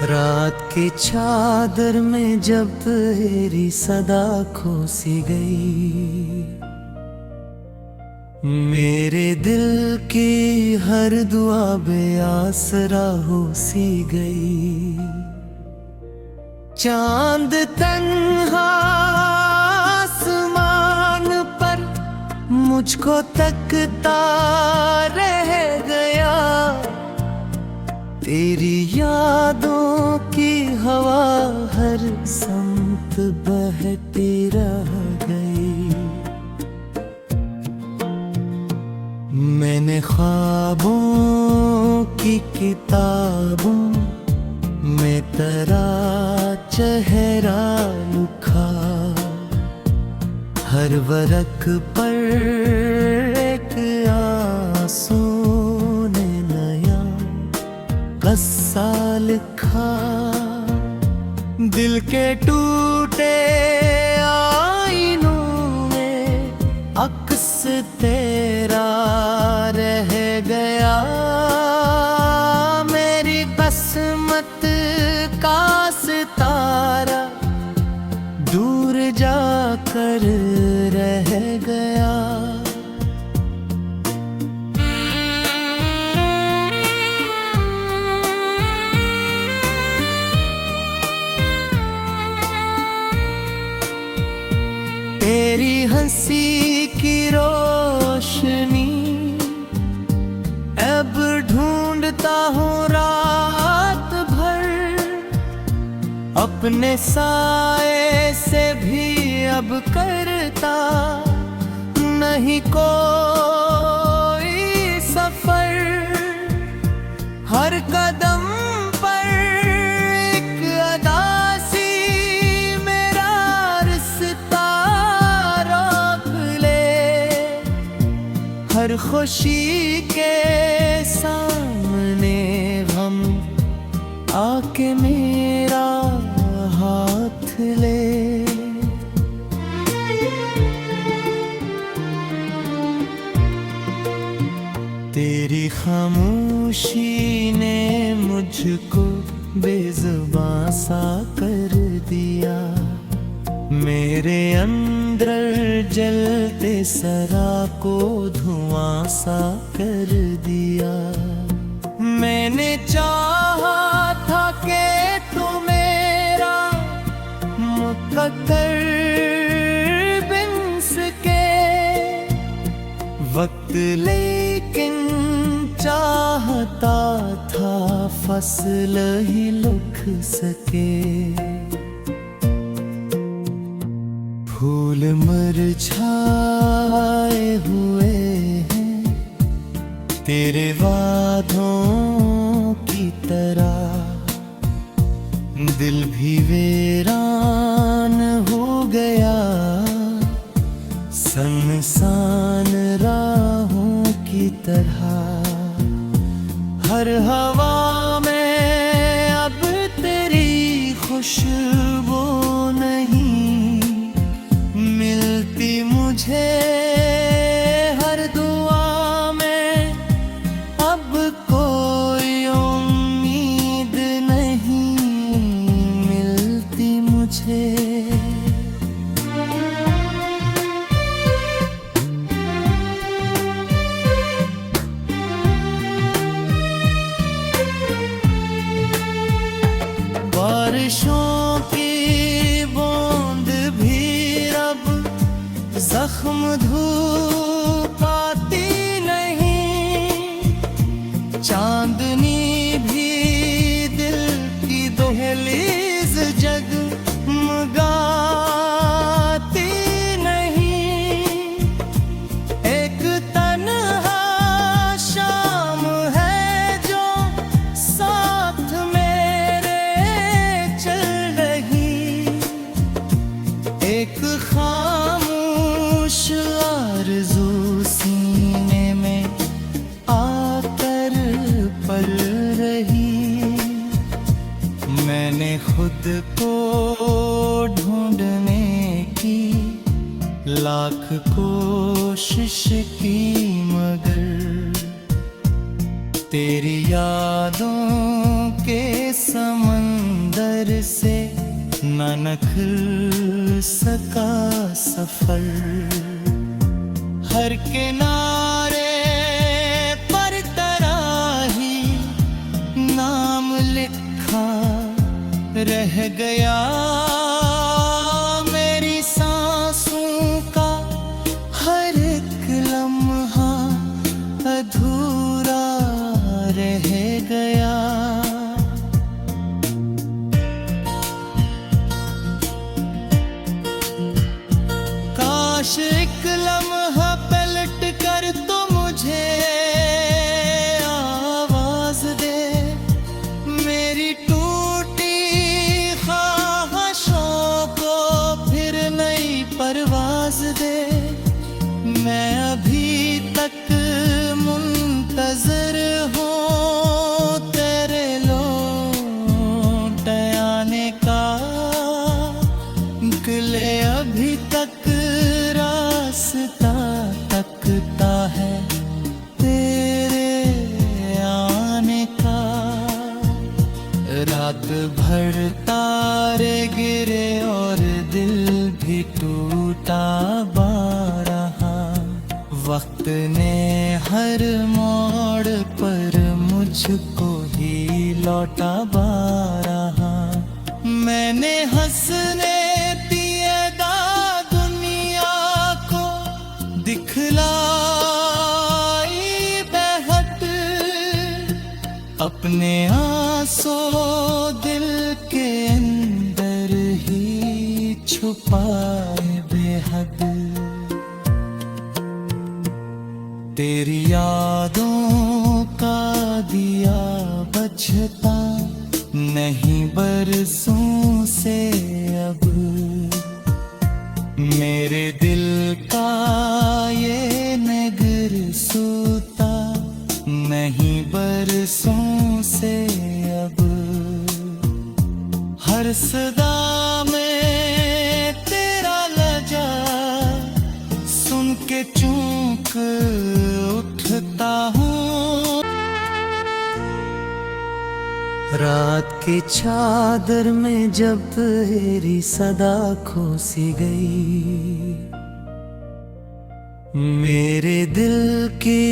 रात की चादर में जब तेरी सदा खो सी गई, मेरे दिल की हर दुआ बेआसरा हो सी गई। चांद तन्हा आसमान पर मुझको तकता रह गया, तेरी यादों की हवा हर समत बहती रह गई। मैंने ख्वाबों की किताबों में तेरा चेहरा लिखा, हर वरक पर एक आंसू ने नया कस्सा लिखा। दिल के टूटे आईनों में अक्स तेरा रह गया, मेरी किस्मत का सितारा दूर जाकर रह गया। तेरी हंसी की रोशनी अब ढूंढता हूँ रात भर, अपने साए से भी अब करता नहीं कोई सफर। हर कदम पर एक अदासी मेरा रिश्ता रोक ले, हर खुशी के सामने गम आके मेरा हाथ ले। तेरी खामोशी ने मुझको बेज़ुबां सा कर दिया, मेरे अंदर जलते सरा को धुआं सा कर दिया। मैंने चाहा था कि तू मेरा मुकद्दर बिन सके वक्त, लेकिन चाहता था फसल ही लुक सके। फूल मुरझाए हुए हैं तेरे वादों की तरह, दिल भी वीरान हो गया सुनसान राहों की तरह। हर हवा में अब तेरी खुशबू नहीं मिलती मुझे, हर दुआ में अब कोई उम्मीद नहीं मिलती मुझे। बारिशों की बूंद भी अब जख्म धूप आती नहीं, चांदनी भी दिल की दहलीज जगमगाती नहीं। एक तन्हा शाम है जो साथ मेरे चल रही, एक खामोश आरज़ू सीने में आकर पल रही। मैंने खुद को ढूंढने की लाख कोशिश की, मगर तेरी यादों के समंदर से न निकल सका सफर। हर किनारे पर तराही नाम लिखा रह गया। मेरी सांसों का हर एक लम्हा अधूरा रह गया। काश एक लम्हा पलट कर तो मुझे आवाज दे, मेरी टूटी ख्वाहिशों को फिर नई परवाज दे। मैं अभी तक मुंतज़िर हूँ तेरे लौट आने का। गले अभी तक रास्ता तकता है तेरे आने का। रात भर तारे गिरे और दिल भी टूटा रहा। वक्त ने हर मोड़ पर मुझको ही लौटा रहा। मैंने हंसने दिए दुनिया को दिखलाई बेहद, अपने आंसू दिल के अंदर ही छुपाए बेहद। तेरी यादों का दिया बचता नहीं बरसों से अब। मेरे दिल का ये नगर सूता नहीं बरसों से अब। हर सदा में तेरा लजा सुन के चूक उठता हूँ। रात की चादर में जब तेरी सदा खो सी गई, मेरे दिल की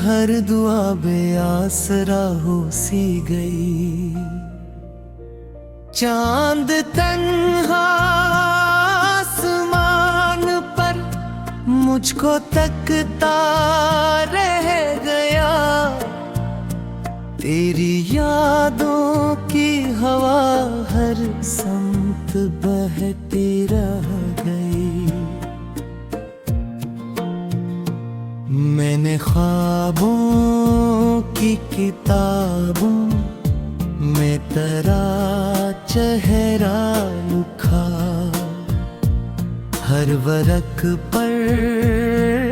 हर दुआ बेआसरा हो सी गई। चांद तन्हा आसमान पर मुझको तकता रह गया। तेरी यादों की हवा हर समत बहती रह गई। मैंने ख्वाबों की किताबों में तेरा चेहरा लिखा। हर वर्क पर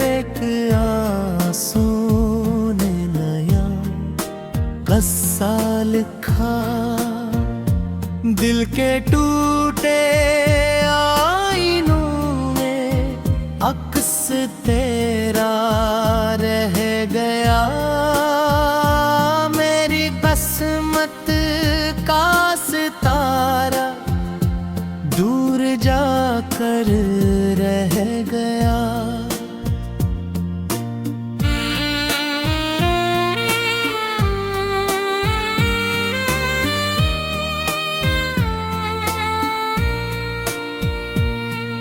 एक आंसू ने नया कस्सा लिखा। दिल के टूटे आईनों में अक्स तेरा रह गया। मेरी किस्मत का सितारा दूर जाकर रह गया।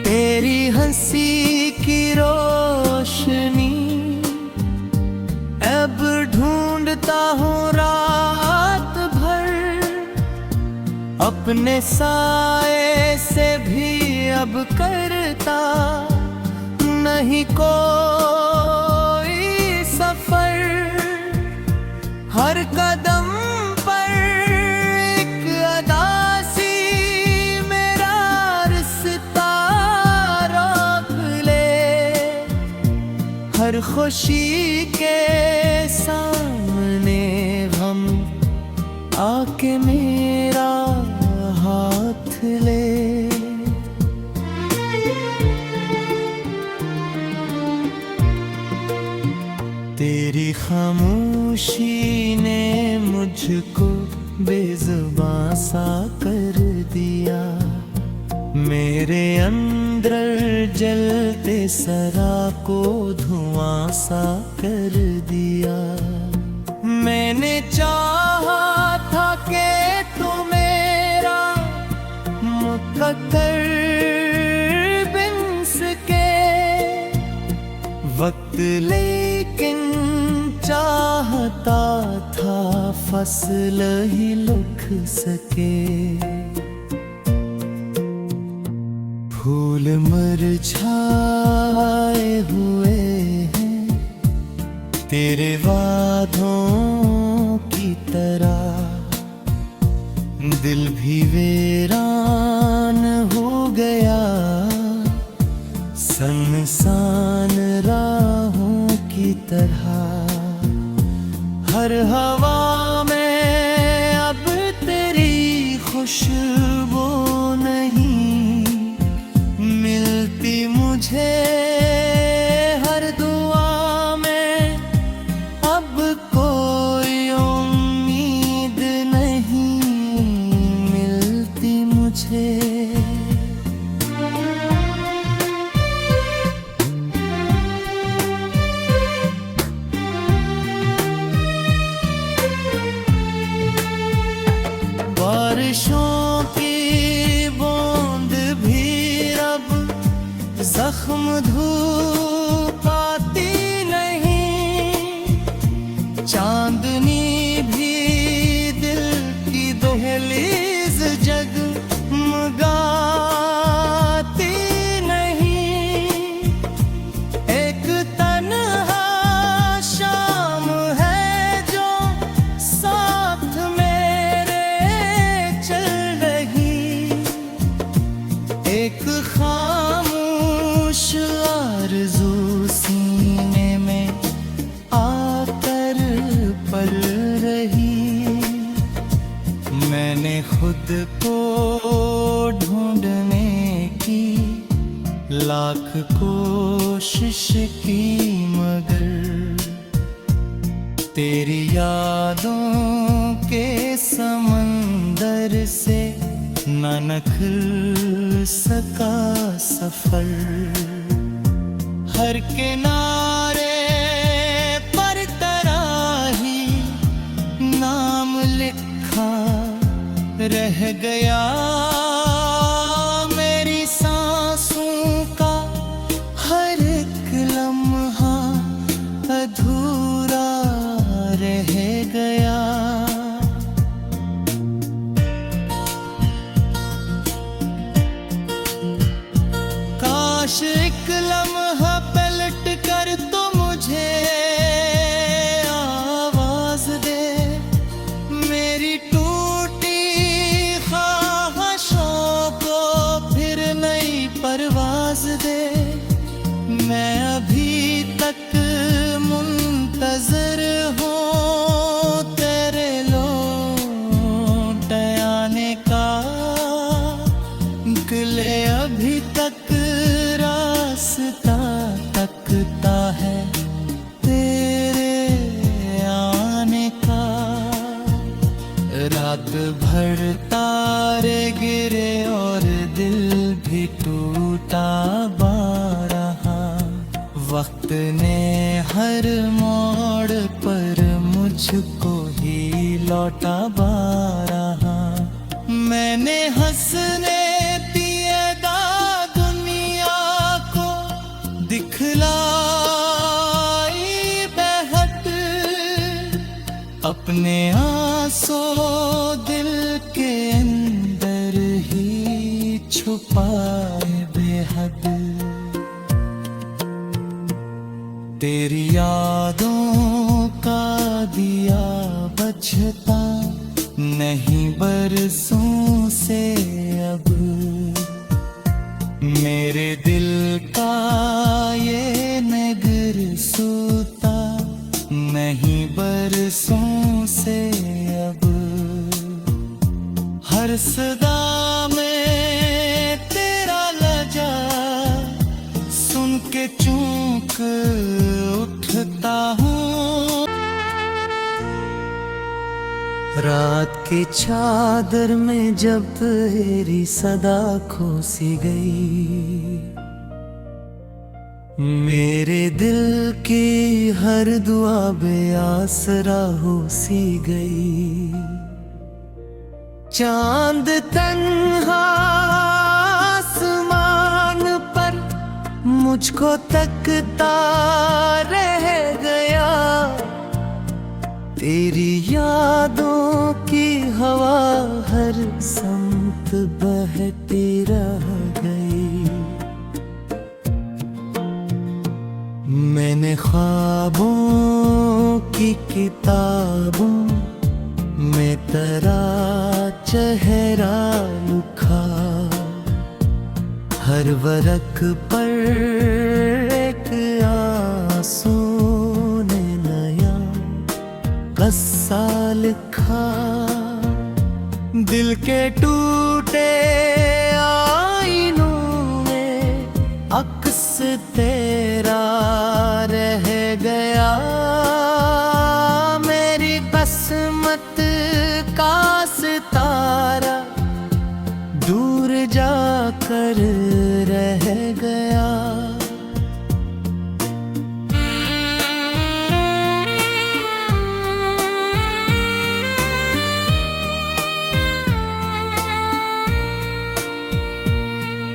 तेरी हंसी की रोशनी अब ढूंढता हूँ रात भर। अपने साए से भी अब करता नहीं कोई सफर। हर कदम पर एक अदासी मेरा रिश्ता रोक ले। हर खुशी के सामने हम आके मेरा हाथ ले। तेरी खामोशी ने मुझको बेजुबां सा कर दिया। मेरे अंदर जलते सरा को धुआं सा कर दिया। मैंने चाहा था कि तू मेरा मुकद्दर बिन सके वक्त, लेकिन चाहता था फसल ही लुक सके। फूल मुरझाए हुए हैं तेरे वादों की तरह, दिल भी वीरान हो गया सुनसान राहों की तरह। हर हवा में अब तेरी खुशबू नहीं मिलती मुझे, हर दुआ में अब कोई उम्मीद नहीं मिलती मुझे। बारिशों की बूंद भी अब जख्म धूप आती नहीं, चांदनी भी दिल की दहलीज जगमगाती नहीं। एक तन्हा शाम है जो साथ मेरे चल रही, एक खामोश आरज़ू सीने में आकर पल रही। मैंने खुद को ढूंढने की लाख कोशिश की, मगर तेरी यादों के समंदर से न निकल सका सफर। हर किनारे पर तराही नाम लिखा रह गया, मेरी सांसों का हर एक लम्हा अधूरा रह गया। काश एक लम्हा पलट कर तो मुझे आवाज दे, मेरी टूटी ख्वाहिशों को फिर नई परवाज दे। मैं अभी तक मुंतजर हूँ तेरे लौट आने का, गले अभी तक रास्ता तकता है तेरे आने का। रात भर तारे गिरे और दिल भी टूटा बारहा, वक्त ने हर मोड़ पर मुझको ही लौटा बारहा। मैंने हंसने दिएगा दुनिया को दिखलाई बेहद, अपने आंसू दिल के अंदर ही छुपाए बेहद। तेरी यादों का दिया बचता नहीं बरसों से अब, मेरे दिल का ये नगर सूता नहीं बरसों से अब। हर सदा में तेरा लजा सुन के चूक उठता हूँ। रात की चादर में जब तेरी सदा खो सी गई, मेरे दिल की हर दुआ बेआसरा हो सी गई। चांद तन्हा आसमान पर मुझको तकता रह गया, तेरी यादों की हवा हर समत बहती रह गई। मैंने ख्वाबों की किताबों में तेरा चेहरा लिखा, हर वरक पर एक आंसू ने नया कस्सा लिखा। दिल के टूटे आईनों में अक्स तेरा रह गया, मेरी किस्मत का सितारा दूर जाकर रह गया।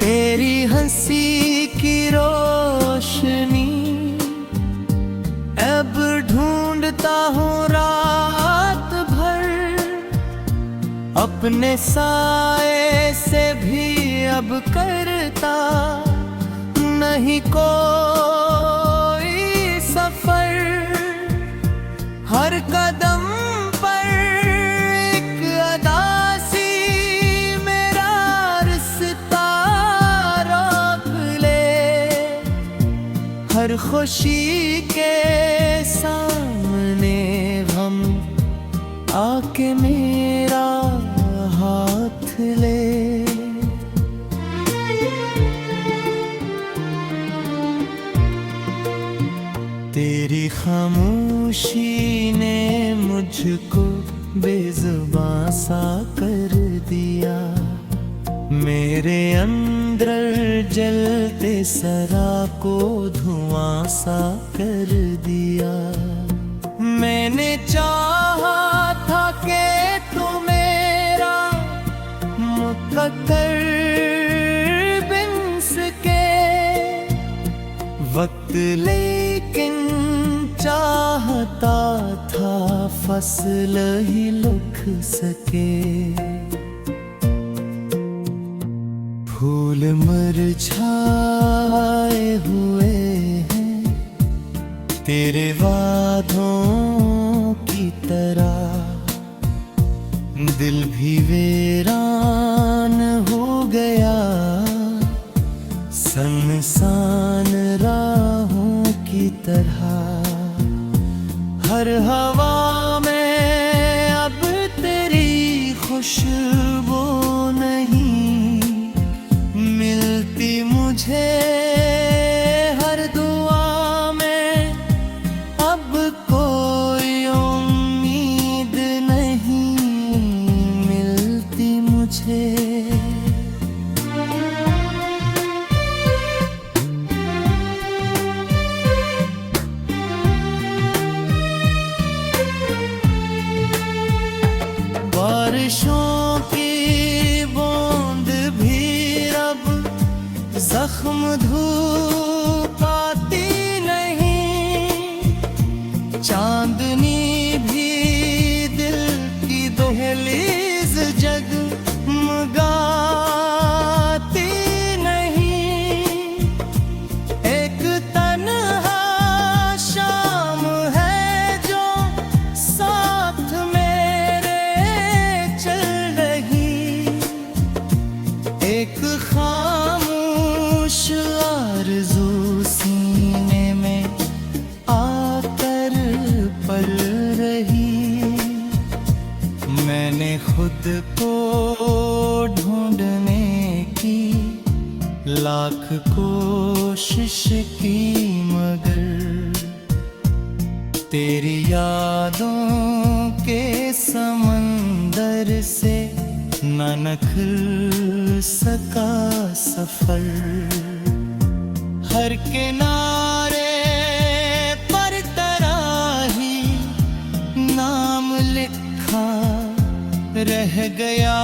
तेरी हंसी की रोशनी अब ढूंढता हूँ रात भर, अपने साए से भी अब करता नहीं कोई सफर। हर कदम पर एक अदासी मेरा रिश्ता रोक ले, हर खुशी के सामने हम आके मेरा हाथ ले। तेरी खामोशी ने मुझको बेजुबां सा कर दिया, मेरे अंदर जलते सरा को धुआं सा कर दिया। मैंने चाहा था कि तू मेरा मुकद्दर बिन सके वक्त, लेकिन चाहता था फसल ही लिख सके। फूल मुरझाए हुए हैं तेरे वादों की तरह, दिल भी वीरान हो गया सुनसान राहों की तरह। हर हवा में अब तेरी खुशबू नहीं मिलती मुझे, हर दुआ में अब कोई उम्मीद नहीं मिलती मुझे। बारिशों की बूंद भी अब जख्म धूप आती नहीं, चांदनी भी दिल की दहलीज जगमगाती नहीं। एक तन्हा शाम है जो साथ मेरे चल रही, एक खामोश आरज़ू सीने में आकर पल रही। मैंने खुद को ढूंढने की लाख कोशिश की, मगर तेरी यादों के समंदर से न निकल सका सफर। हर किनारे पर तराही नाम लिखा रह गया।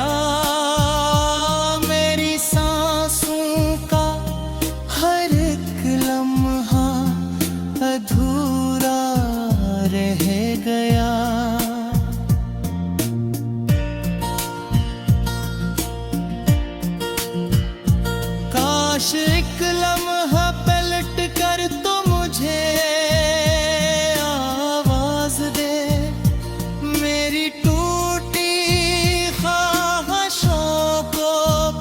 मेरी सांसों का हर एक लम्हा अधूरा रह गया। काश एक लम्हा पलट कर तो मुझे आवाज दे, मेरी टूटी ख्वाहिशों को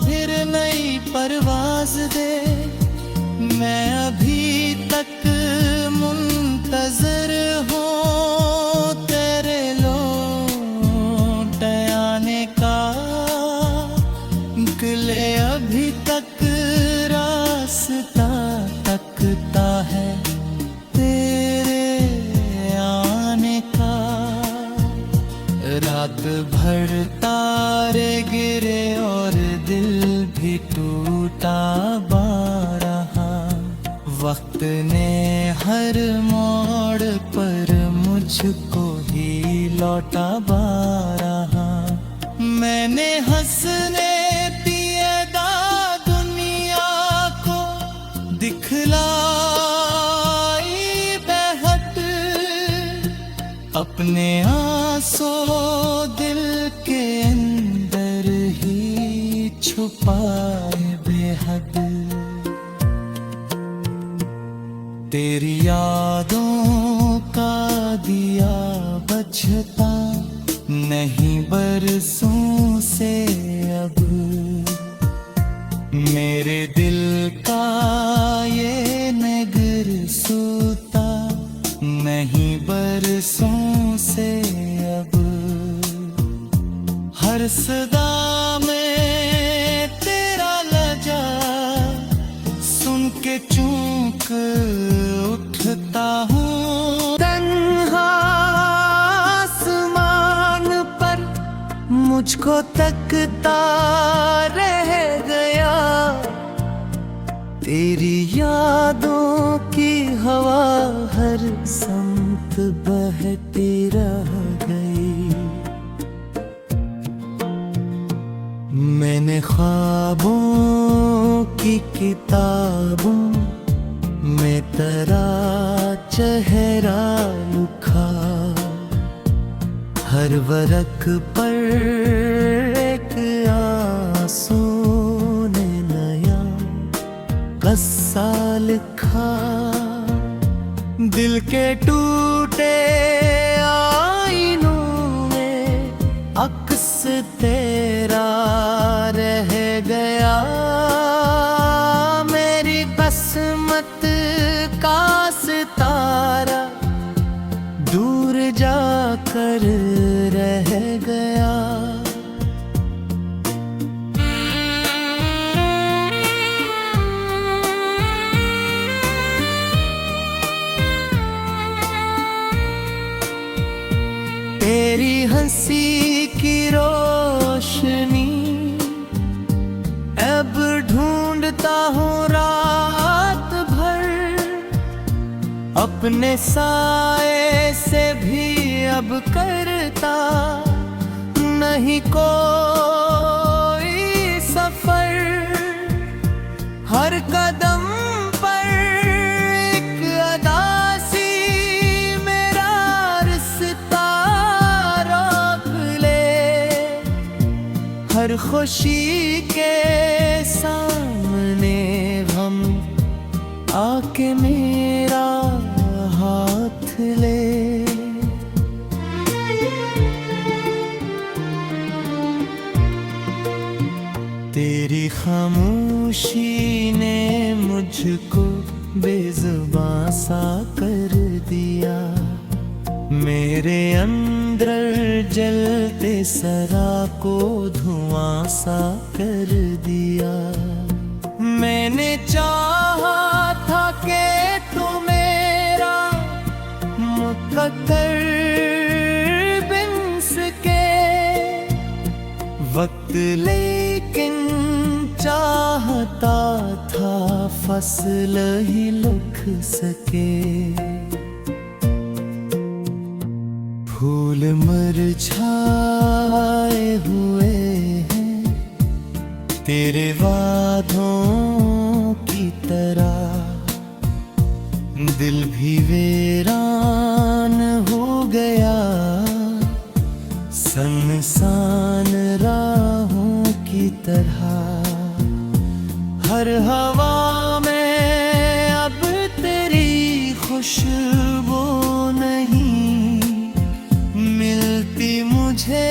फिर नई परवाज दे। मैं अभी तक मुंतज़िर हूँ तेरे लौट आने का। दिल अभी तक रास्ता तकता है तेरे आने का। रात भर तारे गिरे और दिल भी टूटा रहा। वक्त ने हर मोड़ पर मुझको ही लौटा रहा। मैंने हंसने पियदा दुनिया को दिखलाई बेहद, अपने आंसू दिल के अंदर ही छुपाए बेहद। तेरी यादों का दिया बचता नहीं बरसों से अब। मेरे दिल का ये नगर सूता नहीं बरसों से अब। हर सदा में तेरा लजा सुन के चूक उठता हूँ। तन्हा आसमान पर मुझको तकता रह गया। तेरी यादों की हवा हर समत बहती रह गई। मैंने ख्वाबों की किताबों में तेरा चेहरा लिखा। हर वर्क पर एक आंसू ने नया कस्सा लिखा। दिल के टूटे आईनों में अक्स तेरा रह गया। मेरी किस्मत का सितारा दूर जाकर रह गया। तेरी हंसी की रोशनी अब ढूंढता हूँ रात भर। अपने साए से भी अब करता नहीं कोई सफर। हर कदम पर एक अदासी मेरा रिश्ता रोक ले। हर खुशी के सामने हम आके मेरा हाथ ले। तेरी खामोशी ने मुझको बेजुबां सा कर दिया। मेरे अंदर जलते सरा को धुआं सा कर दिया। मैंने चाहा था कि तू मेरा मुकद्दर बिन वक्त लेकिन चाहता था फसल ही लुक सके। फूल मुरझाए हुए हैं तेरे वादों की तरह, दिल भी वीरान हो गया सुनसान राहों की तरह। हर हवा में अब तेरी खुशबू नहीं मिलती मुझे